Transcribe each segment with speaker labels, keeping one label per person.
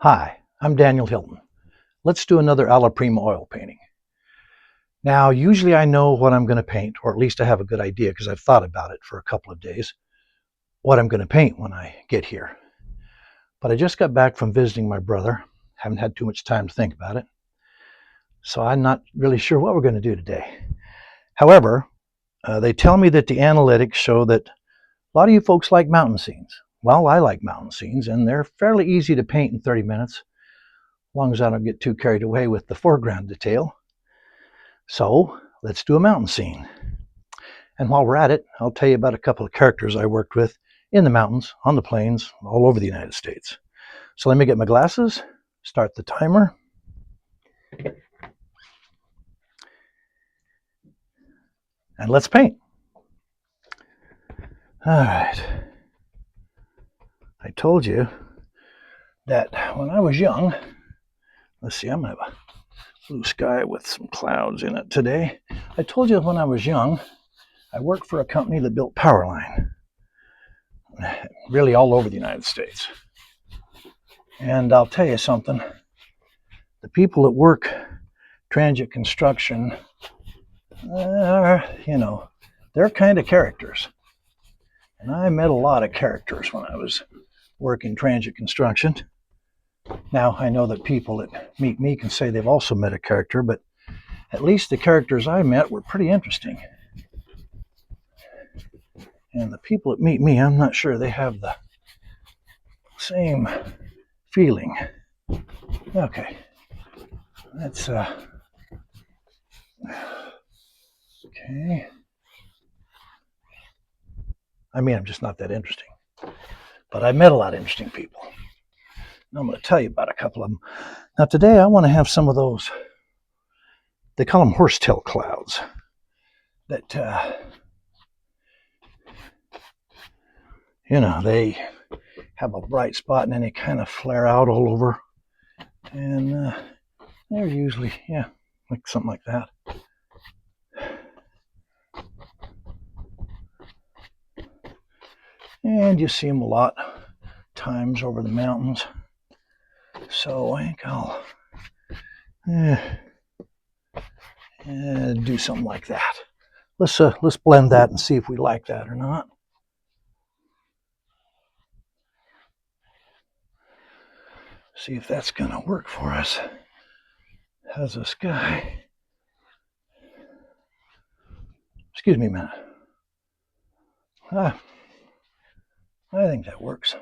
Speaker 1: Hi, I'm Daniel Hylton. Let's do another Alla Prima oil painting. Now, usually I know what I'm going to paint, or at least I have a good idea because I've thought about it for a couple of days, what I'm going to paint when I get here. But I just got back from visiting my brother. Haven't had too much time to think about it. So I'm not really sure what we're going to do today. However, they tell me that the analytics show that a lot of you folks like mountain scenes. Well, I like mountain scenes, and they're fairly easy to paint in 30 minutes. As long as I don't get too carried away with the foreground detail. So let's do a mountain scene. And while we're at it, I'll tell you about a couple of characters I worked with in the mountains, on the plains, all over the United States. So let me get my glasses, start the timer. And let's paint. All right. I told you that when I was young, let's see, I'm going to have a blue sky with some clouds in it today. I told you when I was young, I worked for a company that built power line, really all over the United States. And I'll tell you something, the people that work transit construction, they're kind of characters. And I met a lot of characters when I was working transit construction. Now, I know that people that meet me can say they've also met a character, but at least the characters I met were pretty interesting. And the people that meet me, I'm not sure they have the same feeling. Okay, that's okay. I mean, I'm just not that interesting. But I met a lot of interesting people. And I'm going to tell you about a couple of them. Now, today I want to have some of those, they call them horsetail clouds, that, they have a bright spot and then they kind of flare out all over. And they're usually, like something like that. And you see them a lot times over the mountains. So I think I'll do something like that. Let's blend that and see if we like that or not. See if that's going to work for us as a sky. Excuse me a minute. I think that works.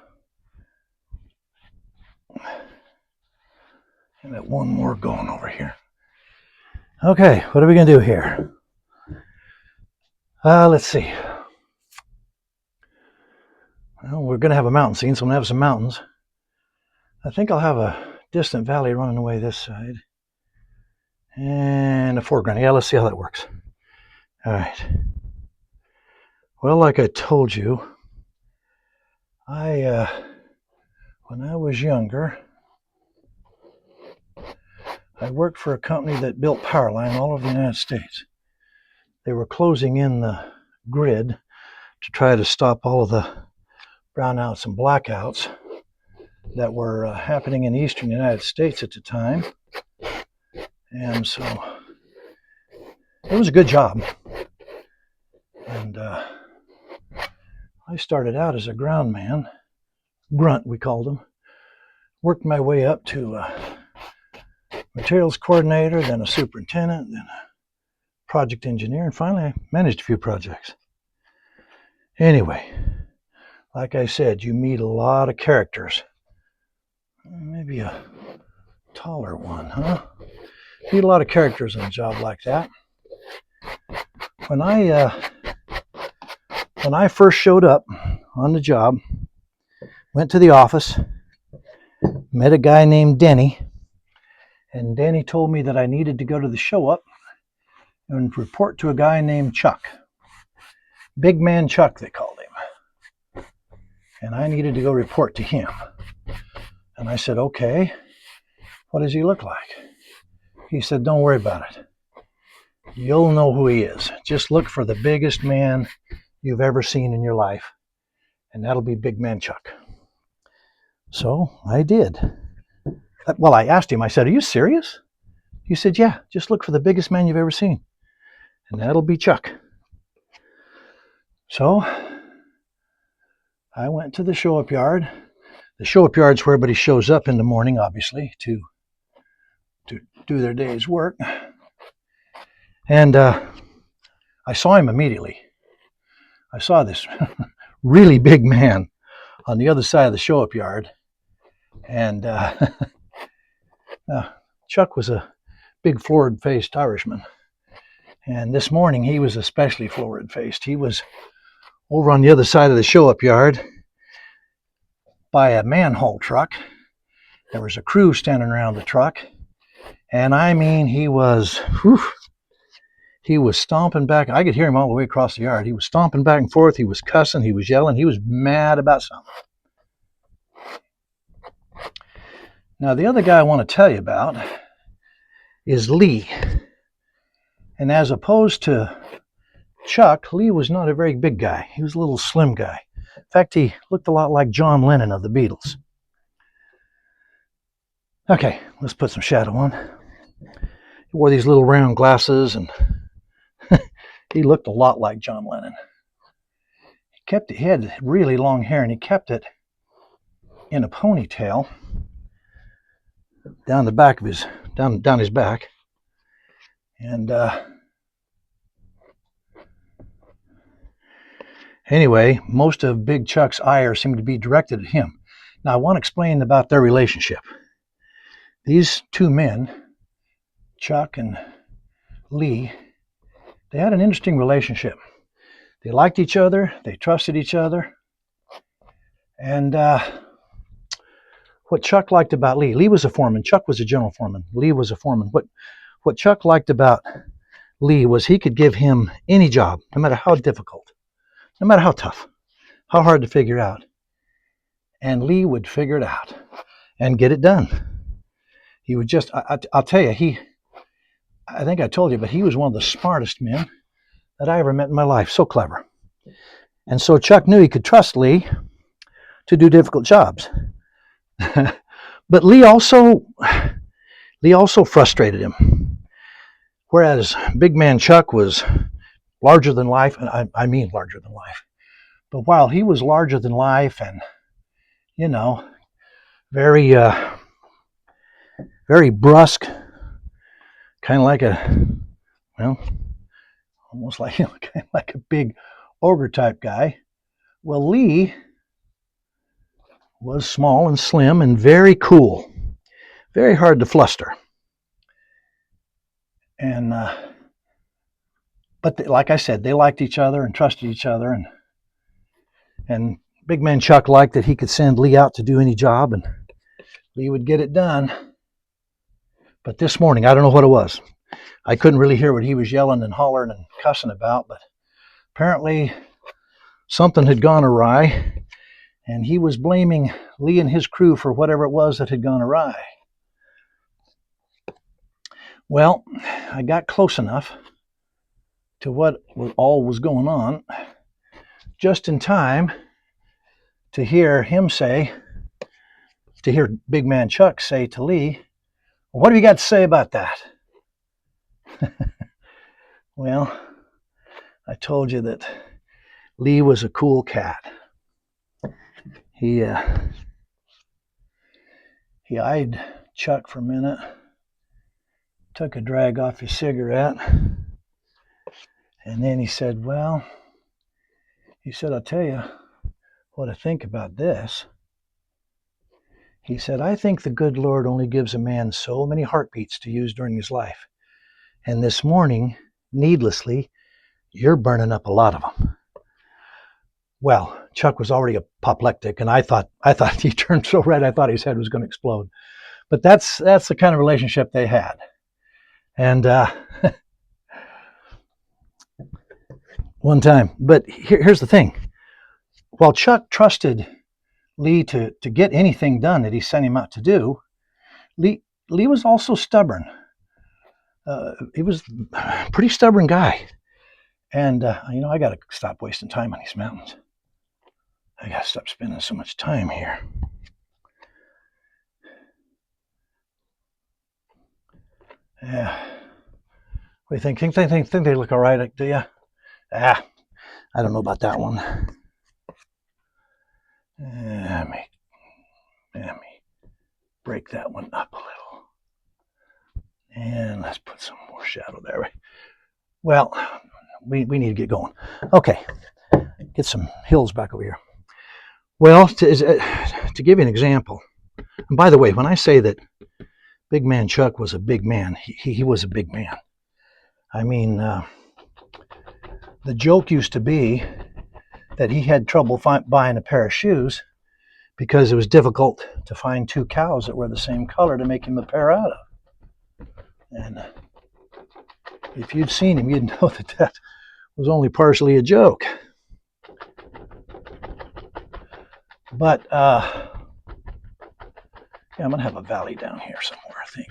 Speaker 1: And got one more going over here. Okay, what are we going to do here? Let's see. Well, we're going to have a mountain scene, so I'm going to have some mountains. I think I'll have a distant valley running away this side. And a foreground. Yeah, let's see how that works. All right. Well, like I told you, when I was younger, I worked for a company that built power line all over the United States. They were closing in the grid to try to stop all of the brownouts and blackouts that were happening in the eastern United States at the time. And so it was a good job. And I started out as a ground man, grunt we called him, worked my way up to materials coordinator, then a superintendent, then a project engineer, and finally I managed a few projects. Anyway, like I said, you meet a lot of characters. Maybe a taller one, huh? Meet a lot of characters in a job like that. When I first showed up on the job, went to the office, met a guy named Denny, and Danny told me that I needed to go to the show up and report to a guy named Chuck. Big Man Chuck, they called him. And I needed to go report to him. And I said, okay, what does he look like? He said, don't worry about it. You'll know who he is. Just look for the biggest man you've ever seen in your life, and that'll be Big Man Chuck. So I did. Well, I asked him, I said, "Are you serious?" He said, "Yeah, just look for the biggest man you've ever seen, and that'll be Chuck." So I went to the show-up yard. The show-up yard's where everybody shows up in the morning, obviously, to do their day's work. And I saw him immediately. I saw this really big man on the other side of the show-up yard. And Chuck was a big florid-faced Irishman. And this morning he was especially florid-faced. He was over on the other side of the show-up yard by a manhole truck. There was a crew standing around the truck. And I mean, he was stomping back. I could hear him all the way across the yard. He was stomping back and forth. He was cussing. He was yelling. He was mad about something. Now, the other guy I want to tell you about is Lee. And as opposed to Chuck, Lee was not a very big guy. He was a little slim guy. In fact, he looked a lot like John Lennon of the Beatles. Okay, let's put some shadow on. He wore these little round glasses, and he looked a lot like John Lennon. He had really long hair, and he kept it in a ponytail down the back of his down his back. And anyway, most of Big Chuck's ire seemed to be directed at him. Now, I want to explain about their relationship. These two men, Chuck and Lee, they had an interesting relationship. They liked each other. They trusted each other. And what Chuck liked about Lee was a foreman. Chuck was a general foreman. Lee was a foreman. What Chuck liked about Lee was he could give him any job, no matter how difficult, no matter how tough, how hard to figure out. And Lee would figure it out and get it done. He would just, I'll tell you, I think I told you, but he was one of the smartest men that I ever met in my life. So clever. And so Chuck knew he could trust Lee to do difficult jobs. But Lee also frustrated him. Whereas big man Chuck was larger than life, and I mean larger than life. But while he was larger than life and, very very brusque, kind of like almost like, kind of like a big ogre type guy. Well, Lee was small and slim and very cool, very hard to fluster. And but like I said, they liked each other and trusted each other, and big man Chuck liked that he could send Lee out to do any job, and Lee would get it done. But this morning, I don't know what it was. I couldn't really hear what he was yelling and hollering and cussing about, but apparently something had gone awry, and he was blaming Lee and his crew for whatever it was that had gone awry. Well, I got close enough to what all was going on just in time to hear big man Chuck say to Lee, "What have you got to say about that?" Well, I told you that Lee was a cool cat. He eyed Chuck for a minute, took a drag off his cigarette, and then he said, "Well," he said, "I'll tell you what I think about this." He said, "I think the good Lord only gives a man so many heartbeats to use during his life. And this morning, needlessly, you're burning up a lot of them." Well, Chuck was already apoplectic, and I thought he turned so red I thought his head was going to explode. But that's the kind of relationship they had. And one time, but here's the thing. While Chuck trusted Lee to get anything done that he sent him out to do, Lee was also stubborn. He was a pretty stubborn guy. And, I got to stop wasting time on these mountains. I got to stop spending so much time here. Yeah. What do you think? Think they look all right, do you? I don't know about that one. Let me break that one up a little. And let's put some more shadow there. Well, we need to get going. Okay, get some hills back over here. Well, to give you an example, and by the way, when I say that Big Man Chuck was a big man, he was a big man. I mean, the joke used to be that he had trouble buying a pair of shoes because it was difficult to find two cows that were the same color to make him a pair out of. And if you'd seen him, you'd know that that was only partially a joke. But yeah, I'm going to have a valley down here somewhere, I think.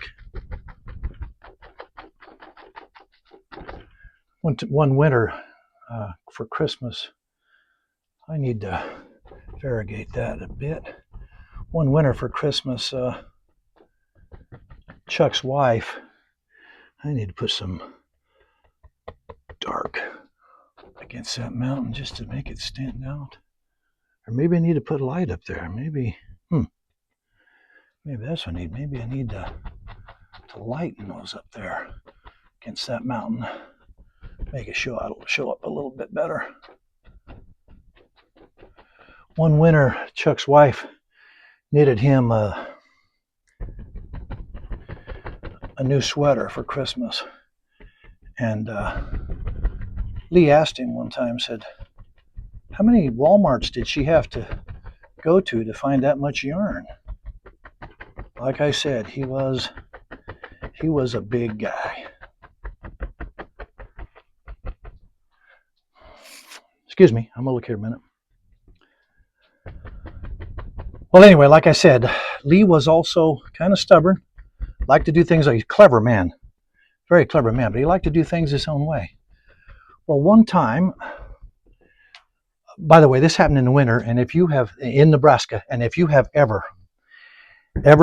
Speaker 1: One winter for Christmas, I need to variegate that a bit. One winter for Christmas, Chuck's wife, I need to put some dark against that mountain just to make it stand out. Or maybe I need to put light up there. Maybe that's what I need. Maybe I need to lighten those up there against that mountain. Make it show up a little bit better. One winter, Chuck's wife knitted him a new sweater for Christmas. And Lee asked him one time, said, how many Walmarts did she have to go to find that much yarn? Like I said, he was a big guy. Excuse me, I'm gonna look here a minute. Well, anyway, like I said, Lee was also kind of stubborn, liked to do things like a clever man, very clever man, but he liked to do things his own way. Well, one time, by the way, this happened in the winter, and if you have in Nebraska, and if you have ever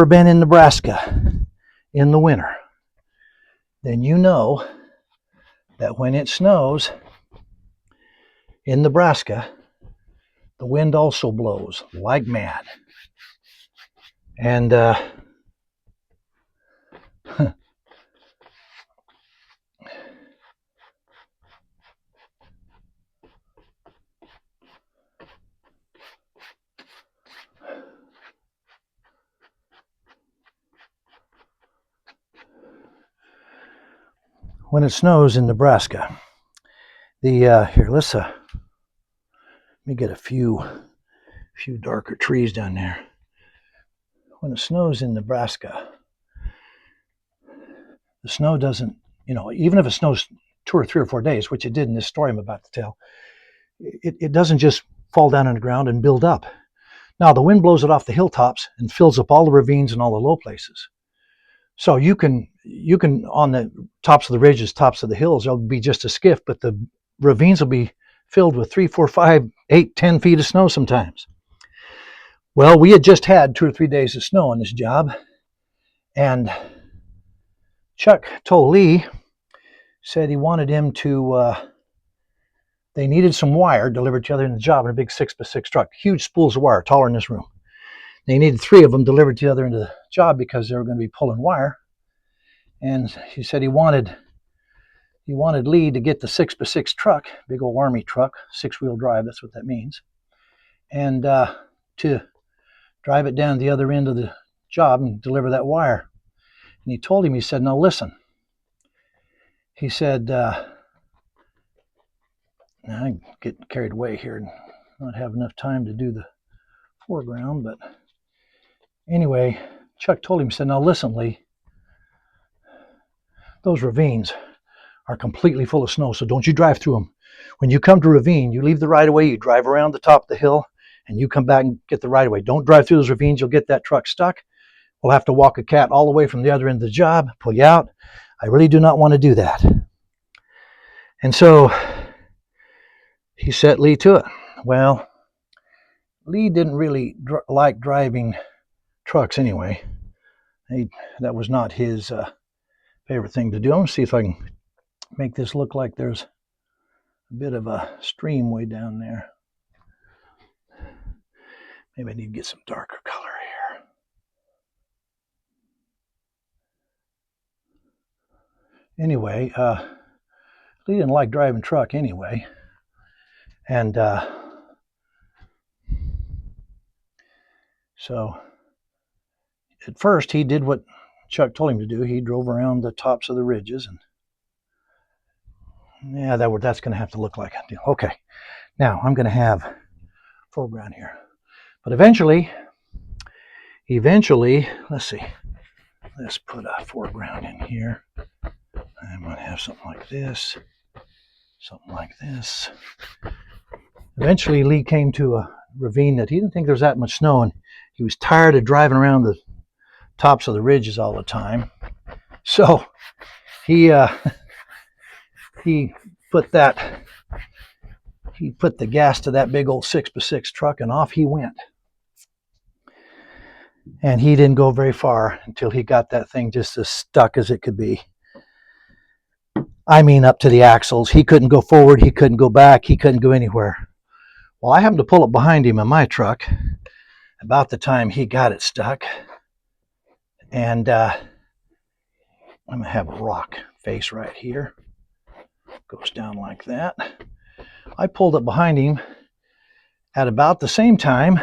Speaker 1: been in Nebraska in the winter, then you know that when it snows in Nebraska, the wind also blows like mad. And when it snows in Nebraska, here, let's let me get a few darker trees down there. When it snows in Nebraska, the snow doesn't, even if it snows 2 or 3 or 4 days, which it did in this story I'm about to tell, it doesn't just fall down on the ground and build up. Now, the wind blows it off the hilltops and fills up all the ravines and all the low places. So you can on the tops of the ridges, tops of the hills, there'll be just a skiff, but the ravines will be filled with 3, 4, 5, 8, 10 feet of snow sometimes. Well, we had just had 2 or 3 days of snow on this job, and Chuck told Lee, said he wanted him to, they needed some wire delivered together in the job in a big 6x6 truck, huge spools of wire, taller than this room. They needed 3 of them delivered together into the job because they were going to be pulling wire. And he said he wanted Lee to get the 6x6 truck, big old army truck, 6-wheel drive, that's what that means, and to drive it down to the other end of the job and deliver that wire. And he told him, he said, now listen. He said, I get carried away here and not have enough time to do the foreground, but anyway, Chuck told him, he said, now listen, Lee, those ravines are completely full of snow, so don't you drive through them. When you come to a ravine, you leave the right of way, you drive around the top of the hill, and you come back and get the right of way. Don't drive through those ravines, you'll get that truck stuck. We'll have to walk a cat all the way from the other end of the job, pull you out. I really do not want to do that. And so he set Lee to it. Well, Lee didn't really like driving trucks anyway. That was not his favorite thing to do. I'm going to see if I can make this look like there's a bit of a stream way down there. Maybe I need to get some darker color here. Anyway, Lee didn't like driving truck anyway. And so at first he did what Chuck told him to do. He drove around the tops of the ridges, and yeah, that's going to have to look like it. Okay, now I'm going to have foreground here. But eventually, let's see. Let's put a foreground in here. I'm going to have something like this. Something like this. Eventually, Lee came to a ravine that he didn't think there was that much snow, and he was tired of driving around the tops of the ridges all the time. So he put the gas to that big old 6x6 truck, and off he went. And he didn't go very far until he got that thing just as stuck as it could be. I mean, up to the axles. He couldn't go forward. He couldn't go back. He couldn't go anywhere. Well, I happened to pull up behind him in my truck about the time he got it stuck. And I'm going to have a rock face right here. Goes down like that. I pulled up behind him at about the same time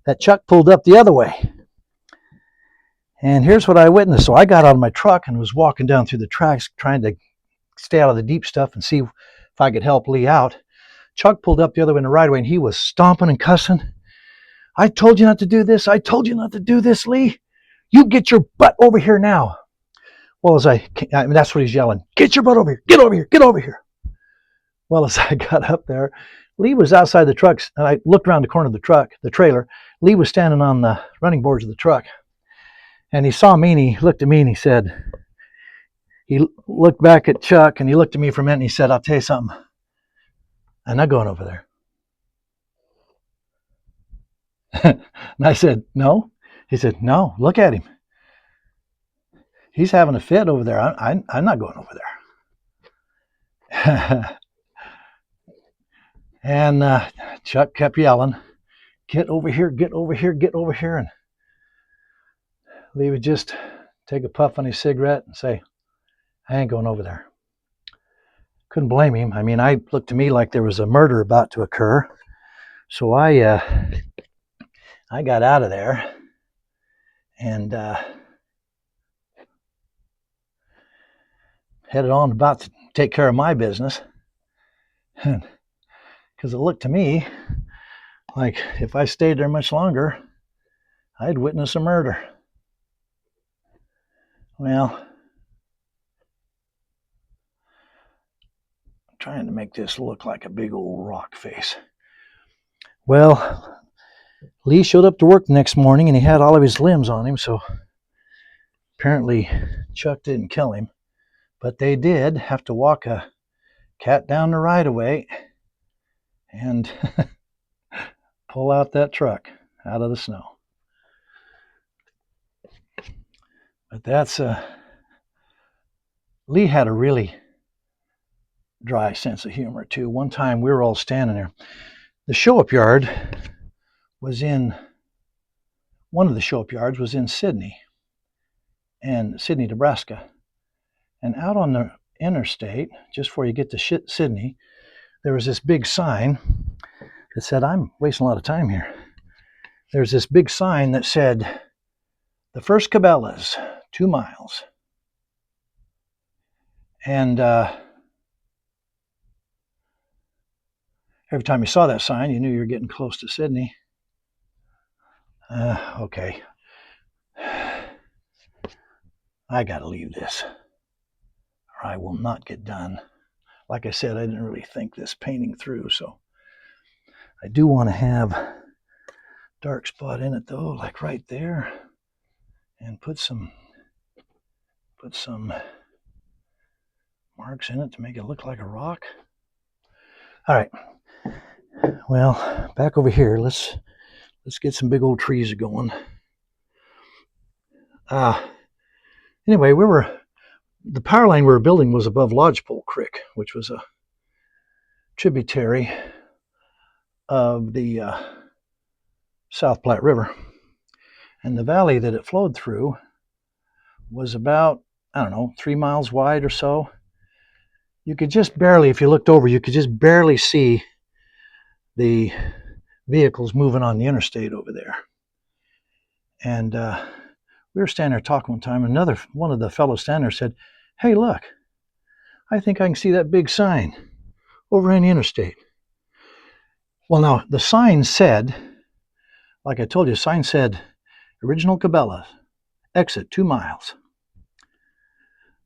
Speaker 1: that Chuck pulled up the other way. And here's what I witnessed. So I got out of my truck and was walking down through the tracks trying to stay out of the deep stuff and see if I could help Lee out. Chuck pulled up the other way in the right away, and he was stomping and cussing. I told you not to do this. I told you not to do this, Lee. You get your butt over here now. Well, that's what he's yelling. Get your butt over here. Get over here. Get over here. Well, as I got up there, Lee was outside the truck, and I looked around the corner of the truck, the trailer. Lee was standing on the running boards of the truck. And he saw me, and he looked at me, and he looked back at Chuck, and he looked at me for a minute, and he said, I'll tell you something. I'm not going over there. And I said, no. He said, no, look at him. He's having a fit over there. I'm not going over there. And Chuck kept yelling, get over here, get over here, get over here. And Lee would just take a puff on his cigarette and say, I ain't going over there. Couldn't blame him. I mean, it looked to me like there was a murder about to occur. So I got out of there and headed on about to take care of my business. Because it looked to me like if I stayed there much longer, I'd witness a murder. Well, I'm trying to make this look like a big old rock face. Well, Lee showed up to work the next morning, and he had all of his limbs on him, so apparently Chuck didn't kill him. But they did have to walk a cat down the right-of-way and pull out that truck out of the snow. But that's Lee had a really dry sense of humor too. One time we were all standing there. The show-up yard was in one of the show-up yards was in Sydney, Nebraska. And out on the interstate, just before you get to Sydney, there was this big sign that said, I'm wasting a lot of time here. There's this big sign that said, the first Cabela's, 2 miles. And every time you saw that sign, you knew you were getting close to Sydney. Okay. I got to leave this, or I will not get done. Like I said, I didn't really think this painting through, so I do want to have a dark spot in it, though, like right there, and put some marks in it to make it look like a rock. All right. Well, back over here, let's get some big old trees going. Anyway, we were the power line we were building was above Lodgepole Creek, which was a tributary of the South Platte River. And the valley that it flowed through was about, I don't know, 3 miles wide or so. You could just barely, if you looked over, you could just barely see the vehicles moving on the interstate over there. And we were standing there talking one time, and one of the fellows standing there said, "Hey, look, I think I can see that big sign over on the interstate." Well, now, the sign said, like I told you, the sign said, Original Cabela's, exit 2 miles.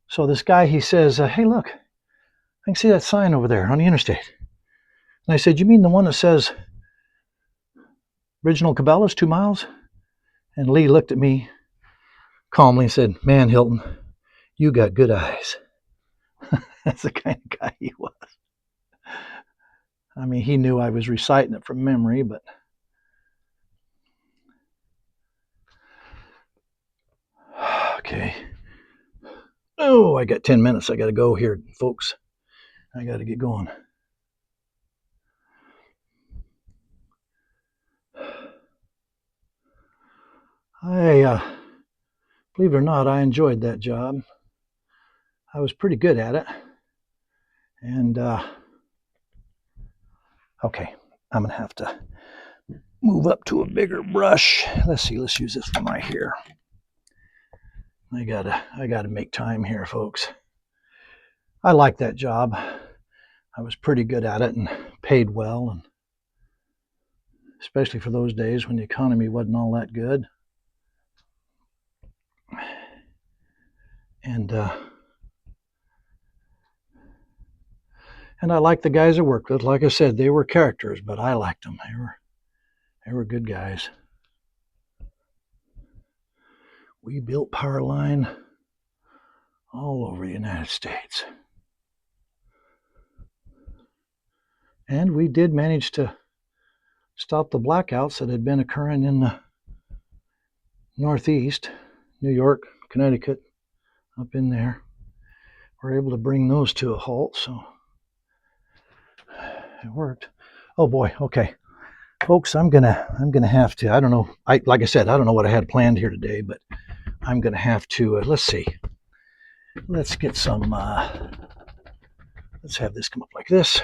Speaker 1: So this guy, he says, "Hey, look, I can see that sign over there on the interstate." And I said, "You mean the one that says Original Cabela's 2 miles?" And Lee looked at me calmly and said, "Man, Hylton, you got good eyes." That's the kind of guy he was. I mean, he knew I was reciting it from memory, but okay. Oh, I got 10 minutes. I got to go here, folks. I got to get going. Believe it or not, I enjoyed that job. I was pretty good at it. And, okay, I'm going to have to move up to a bigger brush. Let's use this one right here. I gotta make time here, folks. I liked that job. I was pretty good at it and paid well, and especially for those days when the economy wasn't all that good. And I liked the guys I worked with. Like I said, they were characters, but I liked them. They were good guys. We built power line all over the United States. And we did manage to stop the blackouts that had been occurring in the Northeast, New York, Connecticut, up in there. We're able to bring those to a halt, so it worked. Oh boy, okay. Folks, I'm gonna have to, I don't know, like I said, I don't know what I had planned here today, but I'm gonna have to, let's see. Let's get some, let's have this come up like this.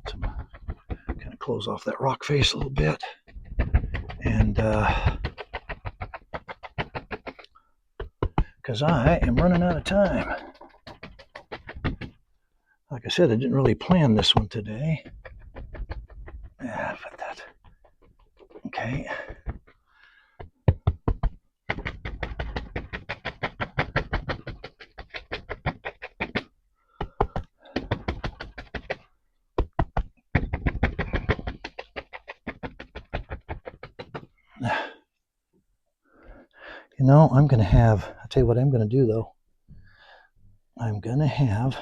Speaker 1: Kind of close off that rock face a little bit. And, because I am running out of time. Like I said, I didn't really plan this one today. Yeah, but that, okay. You know, I'll tell you what I'm going to do though. I'm going to have,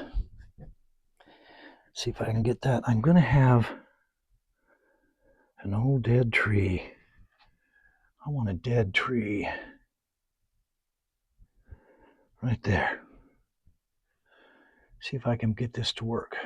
Speaker 1: see if I can get that. I'm going to have an old dead tree. I want a dead tree right there. See if I can get this to work.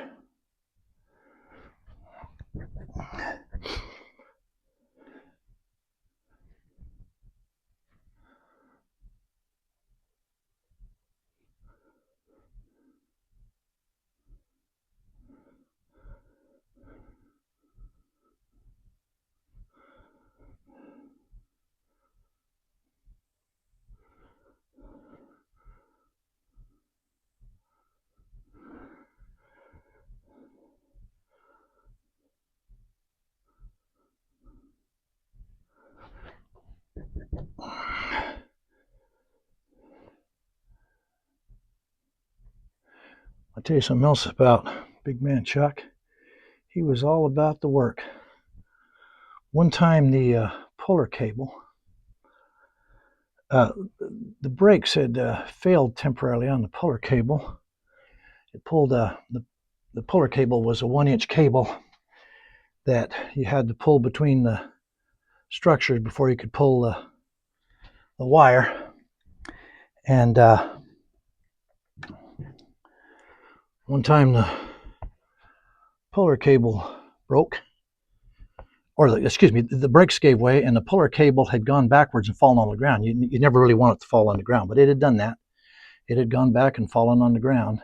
Speaker 1: I'll tell you something else about Big Man Chuck. He was all about the work. One time the puller cable, the brakes had failed temporarily on the puller cable. It pulled, the puller cable was a 1-inch cable that you had to pull between the structures before you could pull the wire. And One time the puller cable broke, or the brakes gave way and the puller cable had gone backwards and fallen on the ground. You never really want it to fall on the ground, but it had done that. It had gone back and fallen on the ground.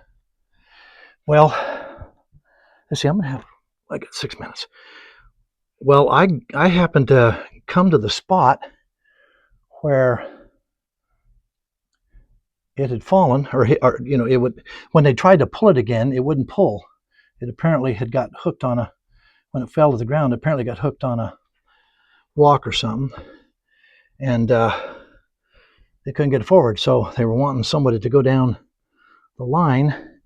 Speaker 1: Well, let's see, I'm gonna have, I got 6 minutes. Well, I happened to come to the spot where it had fallen, or it would, when they tried to pull it again, it wouldn't pull. It apparently had got hooked on when it fell to the ground, apparently got hooked on a rock or something, and they couldn't get it forward. So they were wanting somebody to go down the line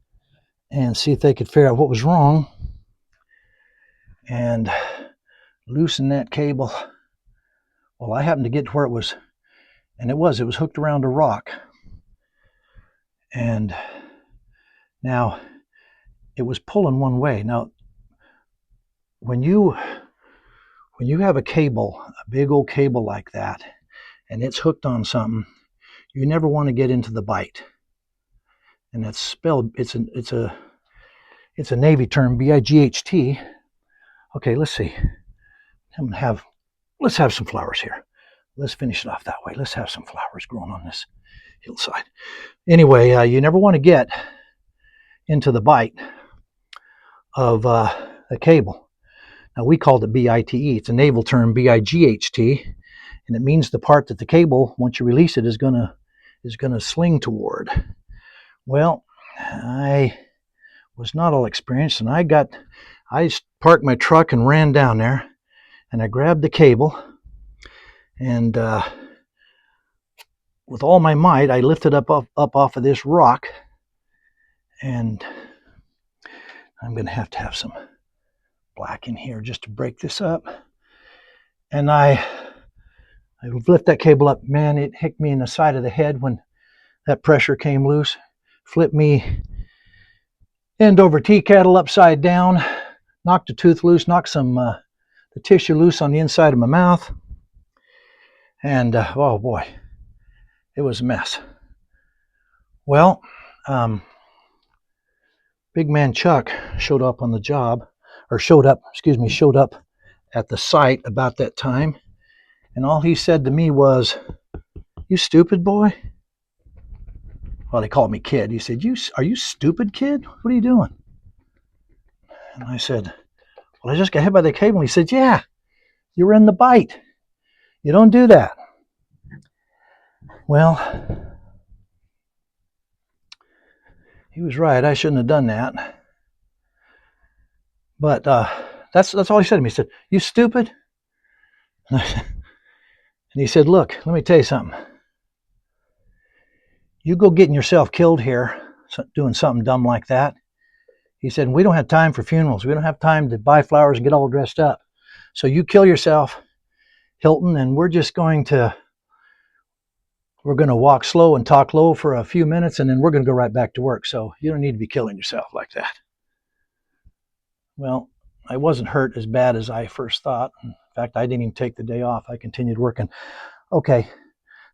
Speaker 1: and see if they could figure out what was wrong and loosen that cable. Well, I happened to get to where it was, and it was hooked around a rock. And now it was pulling one way. Now, when you have a cable, a big old cable like that, and it's hooked on something, you never want to get into the bight. And that's spelled, it's a Navy term, B-I-G-H-T. Okay, let's see. Let's have some flowers here. Let's finish it off that way. Let's have some flowers growing on this hillside. Anyway, you never want to get into the bight of the cable. Now, we called it B-I-T-E. It's a naval term, B-I-G-H-T, and it means the part that the cable, once you release it, is gonna sling toward. Well, I was not all experienced, and I parked my truck and ran down there, and I grabbed the cable, and with all my might, I lifted up off of this rock, and I'm going to have some black in here just to break this up. And I lift that cable up. Man, it hit me in the side of the head when that pressure came loose. Flipped me end over tea kettle upside down. Knocked a tooth loose. Knocked some the tissue loose on the inside of my mouth. And oh boy, it was a mess. Well, Big Man Chuck showed up on the job, or showed up at the site about that time, and all he said to me was, "You stupid boy." Well, he called me kid. He said, "Are you stupid, kid? What are you doing?" And I said, "Well, I just got hit by the cable." He said, "Yeah, you were in the bight. You don't do that." Well, he was right. I shouldn't have done that. But that's all he said to me. He said, "You stupid." And he said, "Look, let me tell you something. You go getting yourself killed here doing something dumb like that." He said, "We don't have time for funerals. We don't have time to buy flowers and get all dressed up. So you kill yourself, Hylton, and we're going to walk slow and talk low for a few minutes, and then we're going to go right back to work. So you don't need to be killing yourself like that." Well, I wasn't hurt as bad as I first thought. In fact, I didn't even take the day off. I continued working. Okay,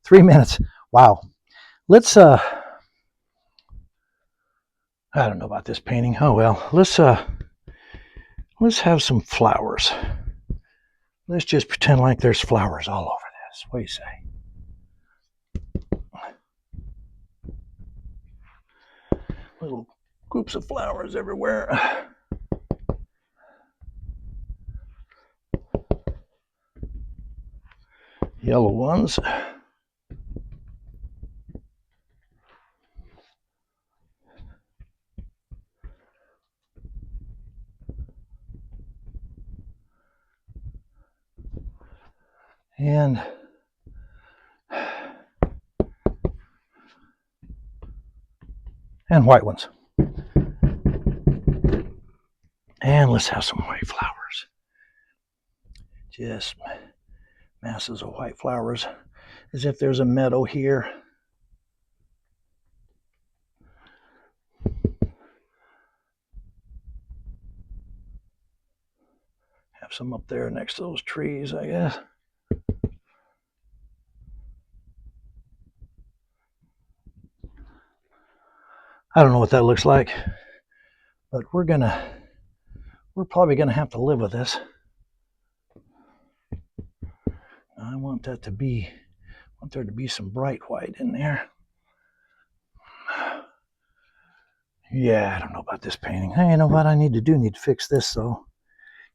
Speaker 1: 3 minutes. Wow. Let's I don't know about this painting. Oh well. Let's have some flowers. Let's just pretend like there's flowers all over this. What do you say? Little groups of flowers everywhere. Yellow ones. And white ones. And let's have some white flowers. Just masses of white flowers, as if there's a meadow here. Have some up there next to those trees, I guess. I don't know what that looks like. But we're probably gonna have to live with this. I want there to be some bright white in there. Yeah, I don't know about this painting. Hey, you know what I need to do? Need to fix this though.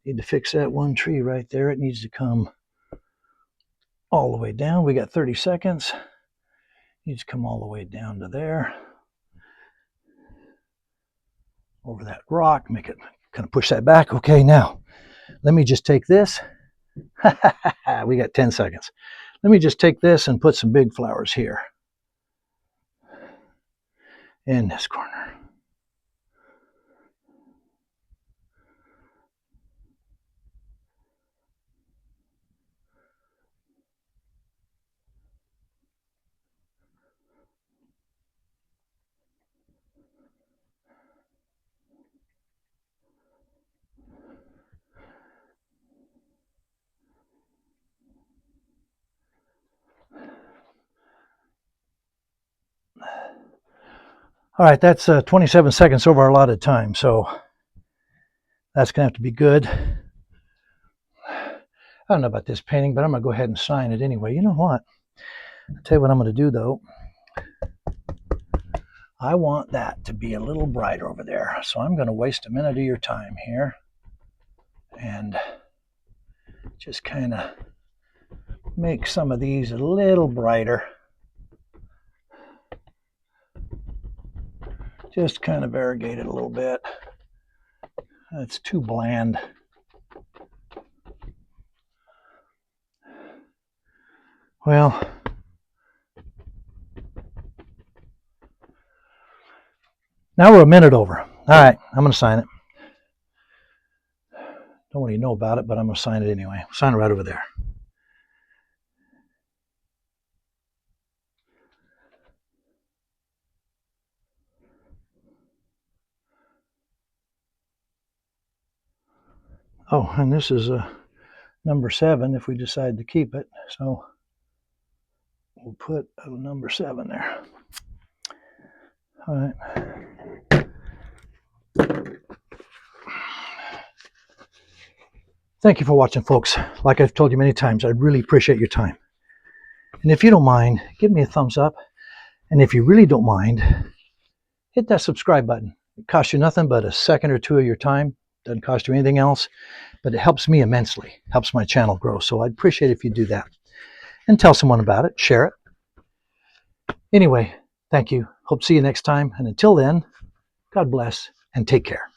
Speaker 1: Need to fix that one tree right there. It needs to come all the way down. We got 30 seconds. Needs to come all the way down to there. Over that rock, make it kind of push that back. Okay, now let me just take this. We got 10 seconds. Let me just take this and put some big flowers here in this corner. All right, that's 27 seconds over our allotted time, so that's going to have to be good. I don't know about this painting, but I'm going to go ahead and sign it anyway. You know what? I'll tell you what I'm going to do, though. I want that to be a little brighter over there, so I'm going to waste a minute of your time here and just kind of make some of these a little brighter. Just kind of variegate it a little bit. It's too bland. Well, now we're a minute over. All right, I'm going to sign it. Don't want you to know about it, but I'm going to sign it anyway. Sign it right over there. Oh, and this is number 7 if we decide to keep it. So we'll put a number 7 there. All right. Thank you for watching, folks. Like I've told you many times, I really appreciate your time. And if you don't mind, give me a thumbs up. And if you really don't mind, hit that subscribe button. It costs you nothing but a second or two of your time. Doesn't cost you anything else, but it helps me immensely. Helps my channel grow. So I'd appreciate it if you do that. And tell someone about it. Share it. Anyway, thank you. Hope to see you next time. And until then, God bless and take care.